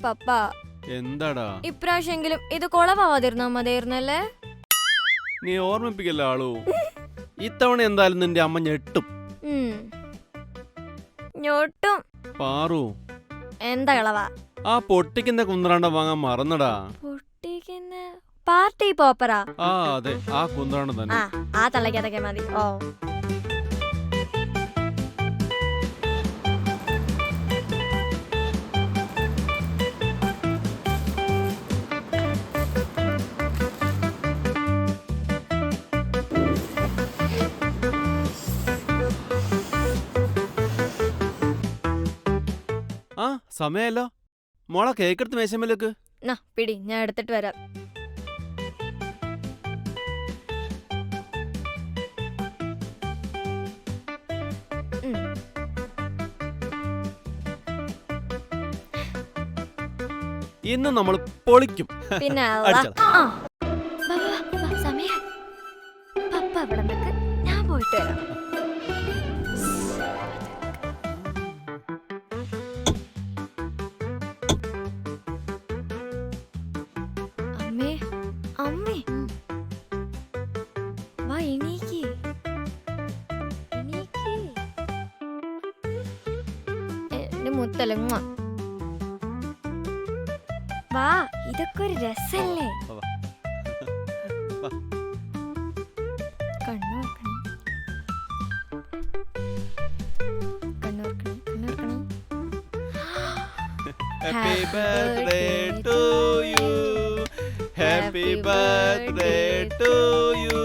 പപ്പ എന്താടാ ഇപ്രാവശ്യെങ്കിലും ഇത് കൊളവാവാതിരുന്നാ മതിയായിരുന്നല്ലേ? നീ ഓർമ്മിപ്പിക്കല്ല ആളു. ഇത്തവണ എന്തായാലും നിന്റെ അമ്മ ഞെട്ടും. ഞൊട്ടും. പാറു എന്താ കളവാ? ആ പൊട്ടിക്കുന്ന കുന്ത്രാണ്ടം വാങ്ങാൻ മറന്നടാ. പൊട്ടിക്കുന്ന പാർട്ടി പോപ്പറാ? ആ അതെ, ആ കുന്ത്രാണ്ടം തന്നെ. ആ തള്ളക്കതൊക്കെ മതി. ഓ ആ സമയല്ലോ. മോളെ കേക്കെടുത്ത് മേശമേലേക്ക്. പിടി, ഞാൻ എടുത്തിട്ട് വരാം. ഇന്ന് നമ്മൾ പൊളിക്കും. പിന്നെ സമയം പപ്പ ഇവിടെ നിൽക്ക്, ഞാൻ പോയിട്ട് വരാം. അമ്മേ അമ്മേ വാ, എണീക്ക് എണീക്ക്. എന്റെ മുത്തലങ്ങ വാ, ഇതൊക്കെ ഒരു രസല്ലേ? കണ്ണോർക്കണം കണ്ണോർക്കണം കണ്ണോർക്കണം. Happy birthday to you, happy birthday to you,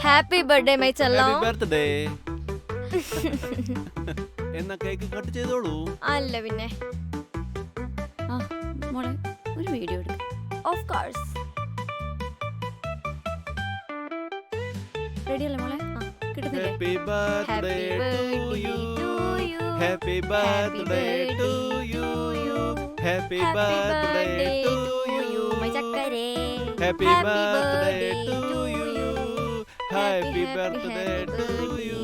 happy birthday my ചെല്ലോ. Happy birthday. എന്നാ കേക്ക് കട്ട് ചെയ്തോളൂ. അല്ല പിന്നെ മോളെ ഒരു വീഡിയോ എടുക്ക. Of course. റെഡി അല്ലേ മോളെ? കിട്ടുന്നില്ലേ? Happy birthday to you, happy birthday to you, happy birthday to you, my ചക്കരേ. Happy birthday to you, happy birthday to you.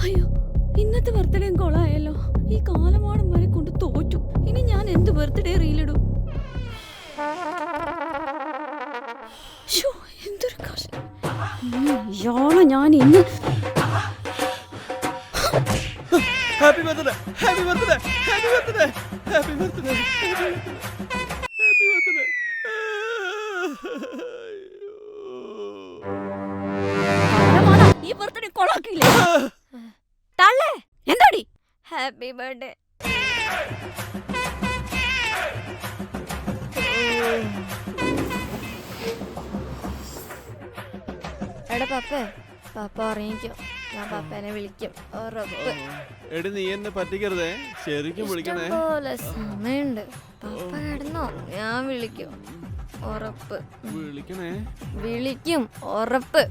അയ്യോ, ഇന്നത്തെ ബർത്ത്ഡേ കൊളായല്ലോ. ഈ കാലമാടം വരെ കൊണ്ട് തോറ്റു. ഇനി ഞാൻ എന്ത് ബർത്ത്ഡേ റീലിടും? എന്തൊരു കഷ്ടം. ഇയാളെ ഞാൻ ഇന്ന് happy birthday, happy birthday, happy birthday, happy birthday, happy birthday. ഈ ബർത്ത്ഡേ കൊളാക്കില്ലേ? തള്ളേ എന്താടി? Happy birthday. എടാ പപ്പേ, പപ്പ ഉറങ്ങിക്കോ, ഞാൻ പപ്പേനെ വിളിക്കും. ഉറപ്പ്. എടി നീ എന്നെ പറ്റിക്കരുതേ, ശരിക്കും വിളിക്കണേ. ഇഷ്ടംപോലെ സമയമുണ്ട്. പപ്പ കിടന്നോ, ഞാൻ വിളിക്കും. ഉറപ്പ് വിളിക്കണേ. വിളിക്കും, ഉറപ്പ്.